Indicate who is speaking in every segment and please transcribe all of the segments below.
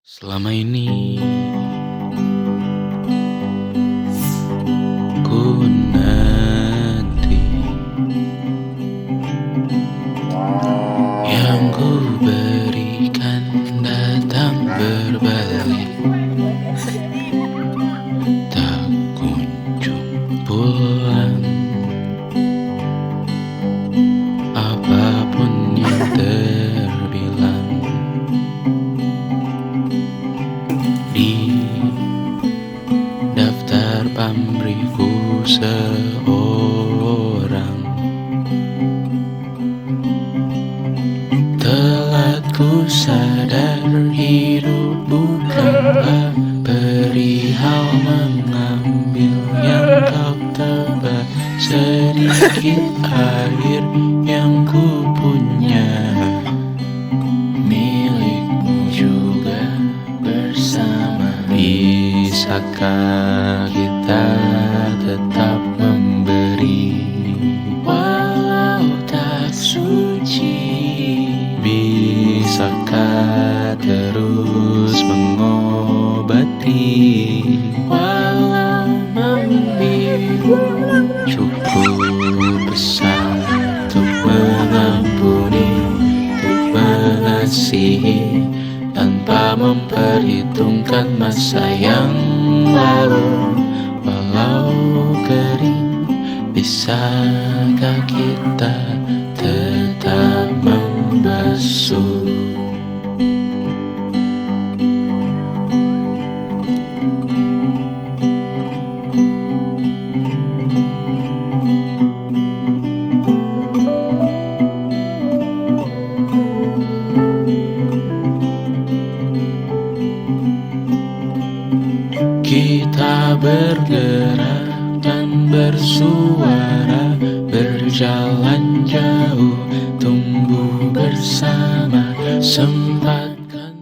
Speaker 1: Selama ini ku nanti yang ku berikan datang berbalik, tak kunjung pulang. Apapun yang terbilang di daftar pamrihku seorang, telah ku sadar hidup bukanlah perihal mengambil yang kau tebak. Sedikit air yang ku punya milikmu juga bersama. Bisakah kita tetap memberi walau tak suci? Bisakah terus mengobati walau membiru? Cukup besar untuk mengampuni, untuk mengasihi tanpa memperhitungkan masa yang lalu. Walau kering, bisakah kita tetap membasuh? Kita bergerak dan bersuara, berjalan jauh, tumbuh bersama, sempatkan.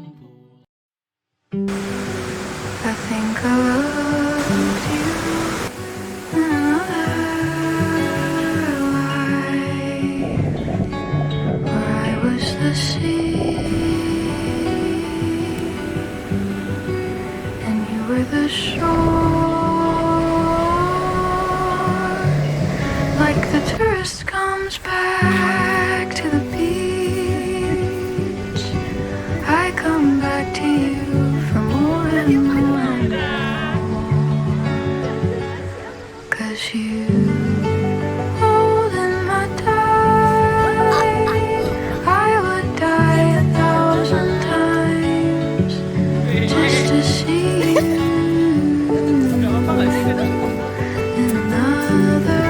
Speaker 2: I think I loved you in another life, where I was the sea and you were the shore. Like the tourist comes back to the beach, I come back to you for more and more and more. 'Cause you hold in my die, I would die 1,000 times just to see you in another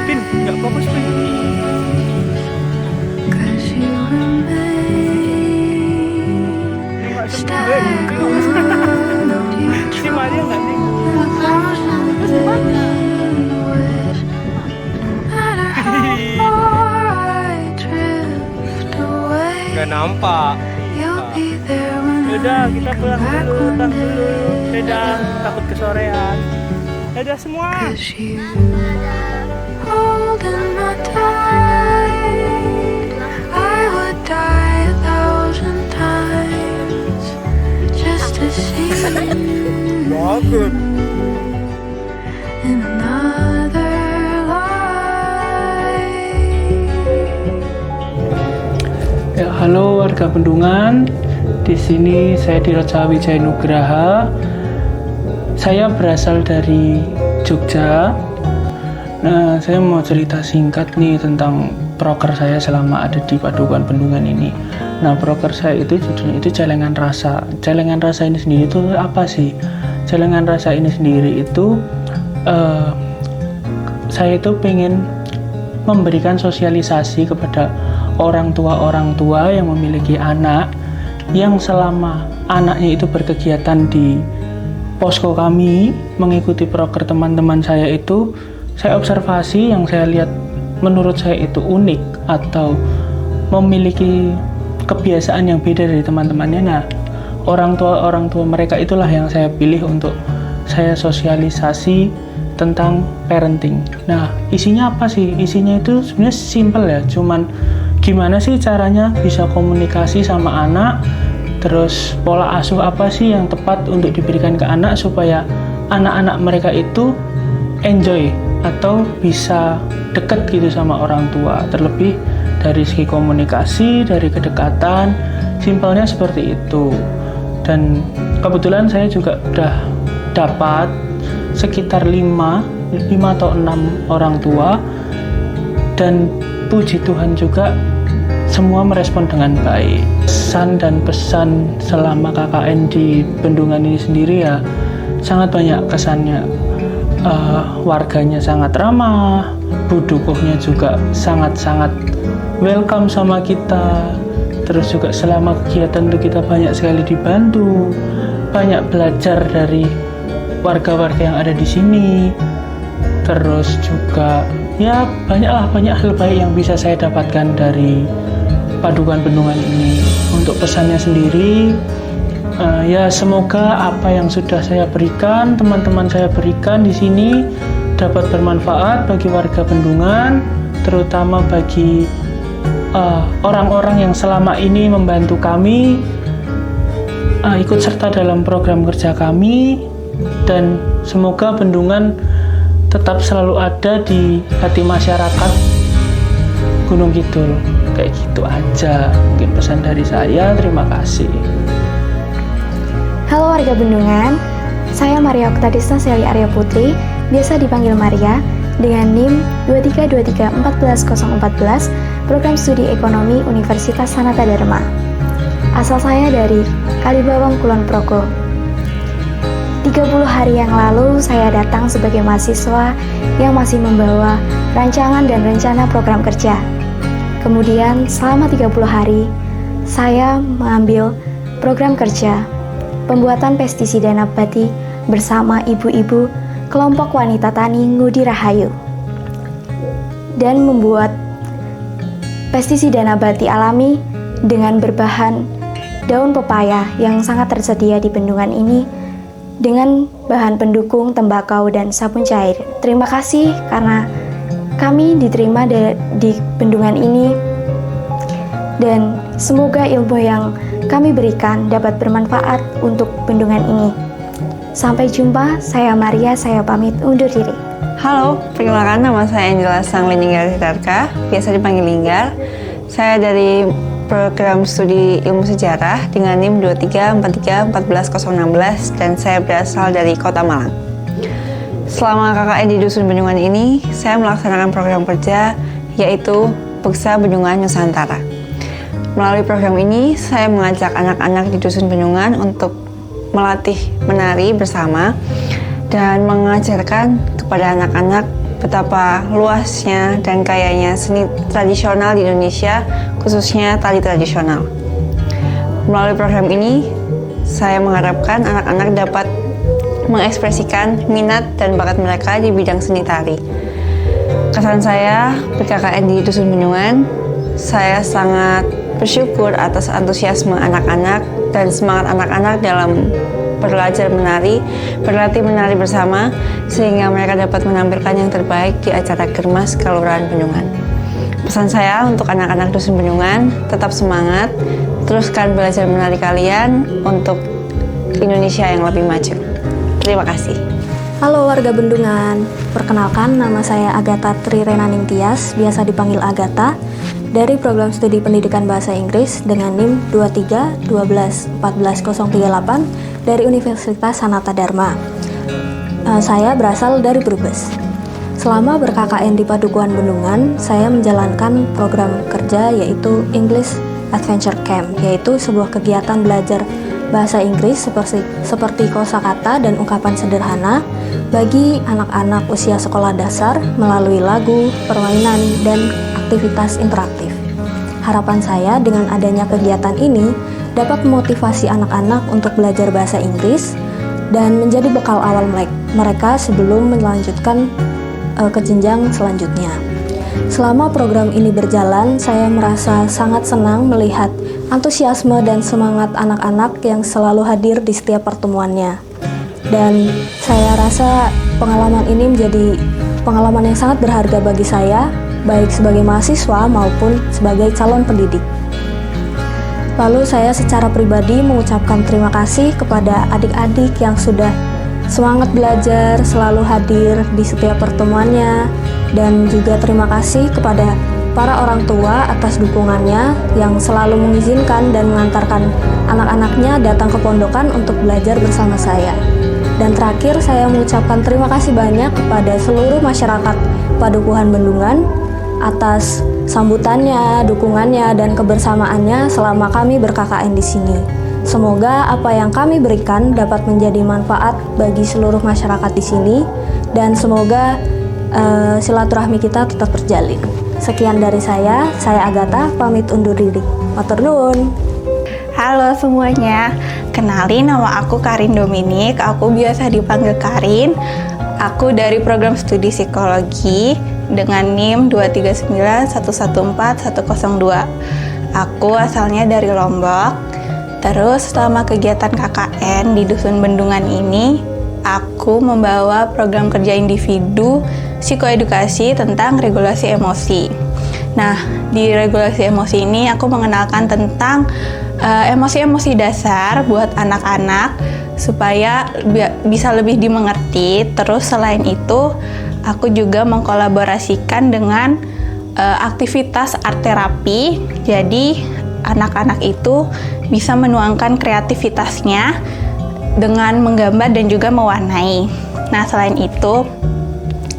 Speaker 3: Pin, nggak fokus Pin.
Speaker 2: life. 'Cause you remain stagnant. You
Speaker 3: Si Maria nggak nih? Nggak nampak. Yaudah, kita pulang dulu. Dadah, takut kesorean. Dadah semua. Bagus.
Speaker 2: In another life.
Speaker 3: Ya, halo warga Bendungan. Di sini saya Diroca Wijaya Nugraha. Saya berasal dari Jogja. Nah, saya mau cerita singkat nih tentang proker saya selama ada di Padukuhan Bendungan ini. Nah, proker saya itu judulnya itu Celengan Rasa. Celengan Rasa ini sendiri itu apa sih? Celengan Rasa ini sendiri itu saya itu pengen memberikan sosialisasi kepada orang tua yang memiliki anak, yang selama anaknya itu berkegiatan di posko kami, mengikuti proker teman-teman saya itu, saya observasi yang saya lihat menurut saya itu unik atau memiliki kebiasaan yang beda dari teman-temannya. Nah, orang tua mereka itulah yang saya pilih untuk saya sosialisasi tentang parenting. Nah, isinya apa sih? Isinya itu sebenarnya simple ya, cuman gimana sih caranya bisa komunikasi sama anak, Terus pola asuh apa sih yang tepat untuk diberikan ke anak supaya anak-anak mereka itu enjoy atau bisa deket gitu sama orang tua. Terlebih dari segi komunikasi, dari kedekatan, simpelnya seperti itu. Dan kebetulan saya juga udah dapat sekitar 5 atau 6 orang tua, dan puji Tuhan juga semua merespon dengan baik. Pesan dan pesan selama KKN di Bendungan ini sendiri ya sangat banyak kesannya. Warganya sangat ramah, Bu Dukuhnya juga sangat-sangat welcome sama kita. Terus juga selama kegiatan itu kita banyak sekali dibantu, banyak belajar dari warga-warga yang ada di sini. Terus juga ya banyak hal baik yang bisa saya dapatkan dari Padukuhan Bendungan ini. Untuk pesannya sendiri, ya semoga apa yang sudah saya berikan, teman-teman saya berikan di sini dapat bermanfaat bagi warga Bendungan, terutama bagi orang-orang yang selama ini membantu kami, ikut serta dalam program kerja kami, dan semoga Bendungan tetap selalu ada di hati masyarakat Gunung Kidul. Kayak gitu aja mungkin pesan dari saya. Terima kasih.
Speaker 4: Halo warga Bendungan, saya Maria Oktadisna Seli Arya Putri, biasa dipanggil Maria, dengan NIM 232341014, Program Studi Ekonomi Universitas Sanata Dharma. Asal saya dari Kalibawang, Kulon Progo. 30 hari yang lalu saya datang sebagai mahasiswa yang masih membawa rancangan dan rencana program kerja. Kemudian selama 30 hari, saya mengambil program kerja pembuatan pestisida nabati bersama ibu-ibu kelompok wanita tani Ngudi Rahayu, dan membuat pestisida nabati alami dengan berbahan daun pepaya yang sangat tersedia di Bendungan ini dengan bahan pendukung tembakau dan sabun cair. Terima kasih karena kami diterima di Bendungan ini, dan semoga ilmu yang kami berikan dapat bermanfaat untuk Bendungan ini. Sampai jumpa, saya Maria, saya pamit undur diri.
Speaker 5: Halo, perkenalkan nama saya Angela Sanglinggar Sitarka, biasa dipanggil Linggar. Saya dari program studi ilmu sejarah dengan NIM 234314016, dan saya berasal dari Kota Malang. Selama KKN di Dusun Bendungan ini, saya melaksanakan program kerja yaitu Beksa Bendungan Nusantara. Melalui program ini, saya mengajak anak-anak di Dusun Bendungan untuk melatih menari bersama dan mengajarkan kepada anak-anak betapa luasnya dan kayanya seni tradisional di Indonesia, khususnya tari tradisional. Melalui program ini, saya mengharapkan anak-anak dapat mengekspresikan minat dan bakat mereka di bidang seni tari. Kesan saya ber-KKN di Dusun Bendungan, saya sangat bersyukur atas antusiasme anak-anak dan semangat anak-anak dalam belajar menari, berlatih menari bersama, sehingga mereka dapat menampilkan yang terbaik di acara Germas Kelurahan Bendungan. Pesan saya untuk anak-anak Dusun Bendungan, tetap semangat, teruskan belajar menari kalian untuk Indonesia yang lebih maju. Terima kasih.
Speaker 4: Halo warga Bendungan, perkenalkan nama saya Agatha Tri Renaning Tias, biasa dipanggil Agatha, dari program studi pendidikan bahasa Inggris dengan NIM 2312141038 dari Universitas Sanata Dharma. Saya berasal dari Brebes. Selama ber-KKN di Padukuhan Bendungan, saya menjalankan program kerja yaitu English Adventure Camp, yaitu sebuah kegiatan belajar bahasa Inggris seperti kosakata dan ungkapan sederhana bagi anak-anak usia sekolah dasar melalui lagu, permainan, dan aktivitas interaktif. Harapan saya dengan adanya kegiatan ini dapat memotivasi anak-anak untuk belajar bahasa Inggris dan menjadi bekal awal mereka sebelum melanjutkan ke jenjang selanjutnya. Selama program ini berjalan, saya merasa sangat senang melihat antusiasme dan semangat anak-anak yang selalu hadir di setiap pertemuannya. Dan saya rasa pengalaman ini menjadi pengalaman yang sangat berharga bagi saya, baik sebagai mahasiswa maupun sebagai calon pendidik. Lalu saya secara pribadi mengucapkan terima kasih kepada adik-adik yang sudah semangat belajar, selalu hadir di setiap pertemuannya, dan juga terima kasih kepada para orang tua atas dukungannya yang selalu mengizinkan dan mengantarkan anak-anaknya datang ke pondokan untuk belajar bersama saya. Dan terakhir, saya mengucapkan terima kasih banyak kepada seluruh masyarakat Padukuhan Bendungan atas sambutannya, dukungannya, dan kebersamaannya selama kami ber-KKN di sini. Semoga apa yang kami berikan dapat menjadi manfaat bagi seluruh masyarakat di sini, dan semoga silaturahmi kita tetap terjalin. Sekian dari saya Agatha, pamit undur diri. Matur nuwun.
Speaker 6: Halo semuanya, kenalin nama aku Karin Dominik, aku biasa dipanggil Karin. Aku dari program studi psikologi dengan NIM 239114102. Aku asalnya dari Lombok. Terus selama kegiatan KKN di Dusun Bendungan ini, aku membawa program kerja individu psikoedukasi tentang regulasi emosi. Nah, di regulasi emosi ini aku mengenalkan tentang emosi-emosi dasar buat anak-anak supaya bisa lebih dimengerti. Terus selain itu, aku juga mengkolaborasikan dengan aktivitas art terapi. Jadi anak-anak itu bisa menuangkan kreativitasnya dengan menggambar dan juga mewarnai. Nah, selain itu,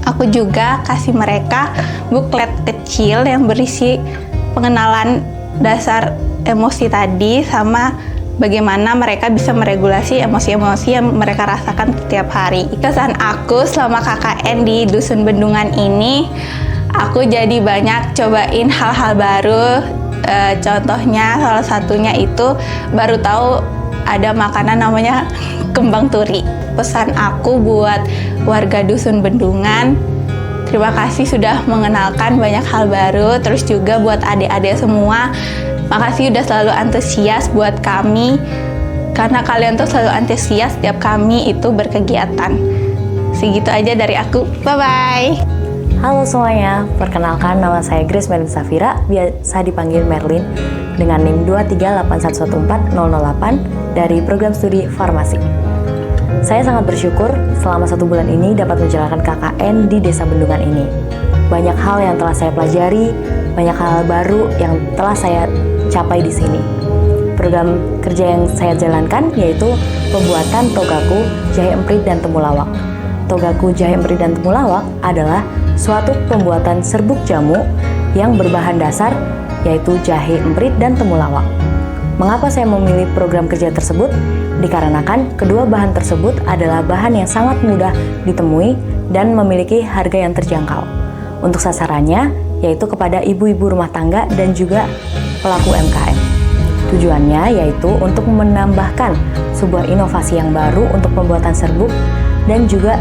Speaker 6: aku juga kasih mereka booklet kecil yang berisi pengenalan dasar emosi tadi sama bagaimana mereka bisa meregulasi emosi-emosi yang mereka rasakan setiap hari. Kesan aku selama KKN di Dusun Bendungan ini, aku jadi banyak cobain hal-hal baru. Contohnya salah satunya itu baru tahu ada makanan namanya kembang turi. Pesan aku buat warga Dusun Bendungan, terima kasih sudah mengenalkan banyak hal baru. Terus juga buat adik-adik semua, makasih udah selalu antusias buat kami, karena kalian tuh selalu antusias setiap kami itu berkegiatan. Segitu aja dari aku, bye-bye.
Speaker 7: Halo semuanya, perkenalkan nama saya Grace Merlin Safira, biasa dipanggil Merlin, dengan NIM 238114008 dari program studi farmasi. Saya sangat bersyukur selama 1 bulan ini dapat menjalankan KKN di Desa Bendungan ini. Banyak hal yang telah saya pelajari, banyak hal baru yang telah saya capai di sini. Program kerja yang saya jalankan yaitu pembuatan togaku, jahe emprit, dan temulawak. Togaku, jahe emprit, dan temulawak adalah suatu pembuatan serbuk jamu yang berbahan dasar yaitu jahe emprit dan temulawak. Mengapa saya memilih program kerja tersebut? Dikarenakan kedua bahan tersebut adalah bahan yang sangat mudah ditemui dan memiliki harga yang terjangkau. Untuk sasarannya yaitu kepada ibu-ibu rumah tangga dan juga pelaku UMKM. Tujuannya yaitu untuk menambahkan sebuah inovasi yang baru untuk pembuatan serbuk dan juga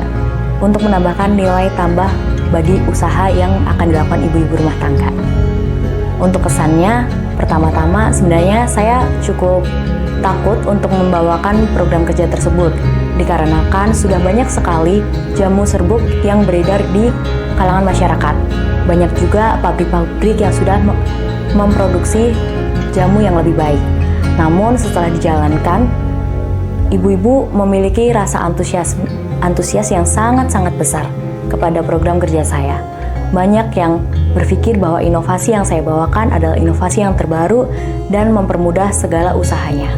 Speaker 7: untuk menambahkan nilai tambah bagi usaha yang akan dilakukan ibu-ibu rumah tangga. Untuk kesannya, pertama-tama sebenarnya saya cukup takut untuk membawakan program kerja tersebut dikarenakan sudah banyak sekali jamu serbuk yang beredar di kalangan masyarakat. Banyak juga pabrik-pabrik yang sudah memproduksi jamu yang lebih baik. Namun setelah dijalankan, ibu-ibu memiliki rasa antusias yang sangat-sangat besar kepada program kerja saya. Banyak yang berpikir bahwa inovasi yang saya bawakan adalah inovasi yang terbaru dan mempermudah segala usahanya.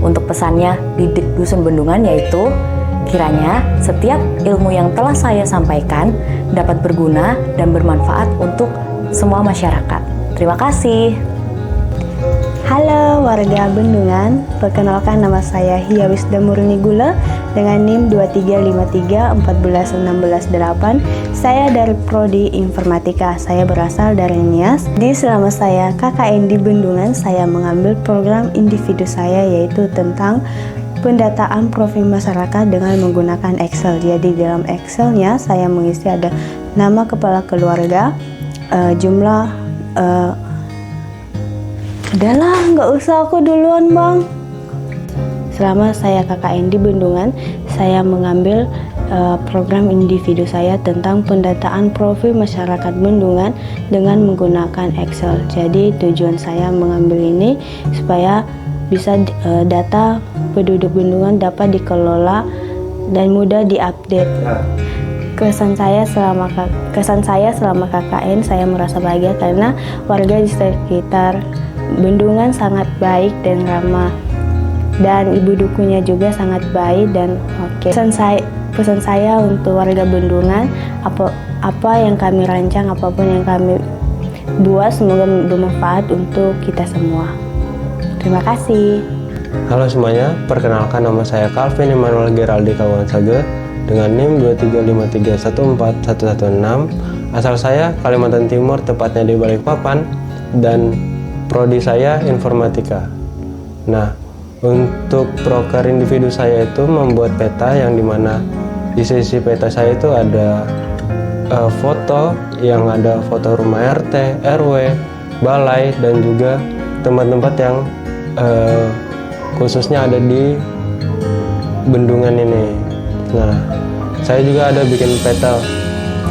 Speaker 7: Untuk pesannya di Dusun Bendungan yaitu, kiranya setiap ilmu yang telah saya sampaikan dapat berguna dan bermanfaat untuk semua masyarakat. Terima kasih.
Speaker 8: Halo warga Bendungan, perkenalkan nama saya Hia Wisda Murni Gula dengan NIM 235314168. Saya dari Prodi Informatika, saya berasal dari Nias. Di selama saya KKN di Bendungan, saya mengambil program individu saya yaitu tentang pendataan profil masyarakat dengan menggunakan Excel. Jadi dalam Excelnya saya mengisi ada nama kepala keluarga, jumlah udahlah, nggak usah aku duluan bang. selama saya KKN di Bendungan, saya mengambil program individu saya tentang pendataan profil masyarakat Bendungan dengan menggunakan Excel. Jadi tujuan saya mengambil ini supaya bisa data penduduk Bendungan dapat dikelola dan mudah diupdate. Kesan saya selama KKN, saya merasa bahagia karena warga di sekitar Bendungan sangat baik dan ramah, dan ibu dukunya juga sangat baik dan oke. Pesan saya untuk warga Bendungan, apa yang kami rancang, apapun yang kami buat, semoga bermanfaat untuk kita semua. Terima kasih.
Speaker 9: Halo semuanya, perkenalkan nama saya Calvin Emmanuel Geraldi Kawansage dengan NIM 235314116. Asal saya Kalimantan Timur, tepatnya di Balikpapan, dan prodi saya informatika. Nah, untuk proker individu saya itu membuat peta yang dimana di sisi peta saya itu ada foto, yang ada foto rumah RT, RW, balai, dan juga tempat-tempat yang khususnya ada di Bendungan ini. Nah, saya juga ada bikin peta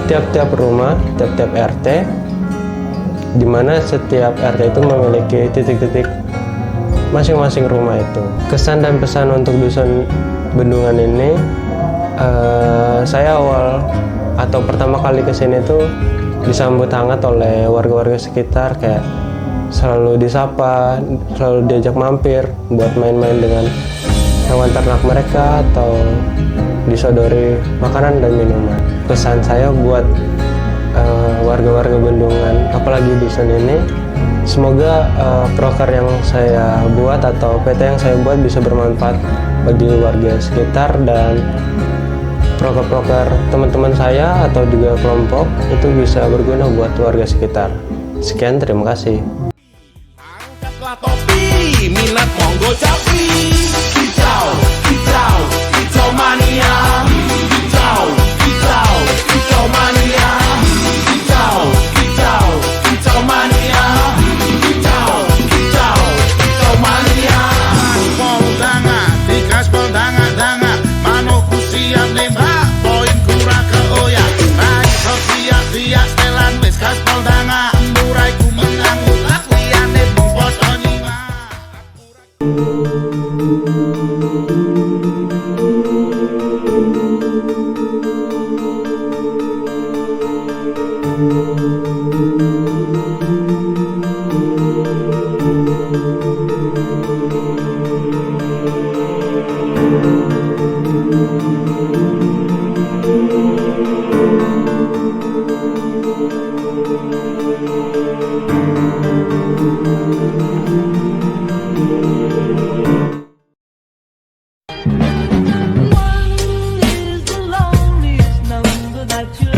Speaker 9: tiap-tiap rumah, tiap-tiap RT, di mana setiap RT itu memiliki titik-titik masing-masing rumah itu. Kesan dan pesan untuk dusun Bendungan ini, saya awal atau pertama kali kesini tuh disambut hangat oleh warga-warga sekitar, kayak selalu disapa, selalu diajak mampir buat main-main dengan hewan ternak mereka atau disodori makanan dan minuman. Pesan saya buat warga-warga Bendungan, apalagi dusun ini, semoga proker yang saya buat atau PT yang saya buat bisa bermanfaat bagi warga sekitar, dan proker-proker teman-teman saya atau juga kelompok itu bisa berguna buat warga sekitar. Sekian, terima kasih.
Speaker 10: Angkatlah topi, minat monggo capi. Hijau, hijau, hijau mania. Hijau, hijau, hijau mania. Hijau, hijau, hijau mania. Hijau, hijau, hijau mania. Poldanga, dikas poldanga danga. Manoku siap nembak, poin kurang ke oyak. Rai Sofia dia setelan wis kas poldanga. Muraiku menang utak liane bumposo nyima.
Speaker 11: One is the loneliest number that you'll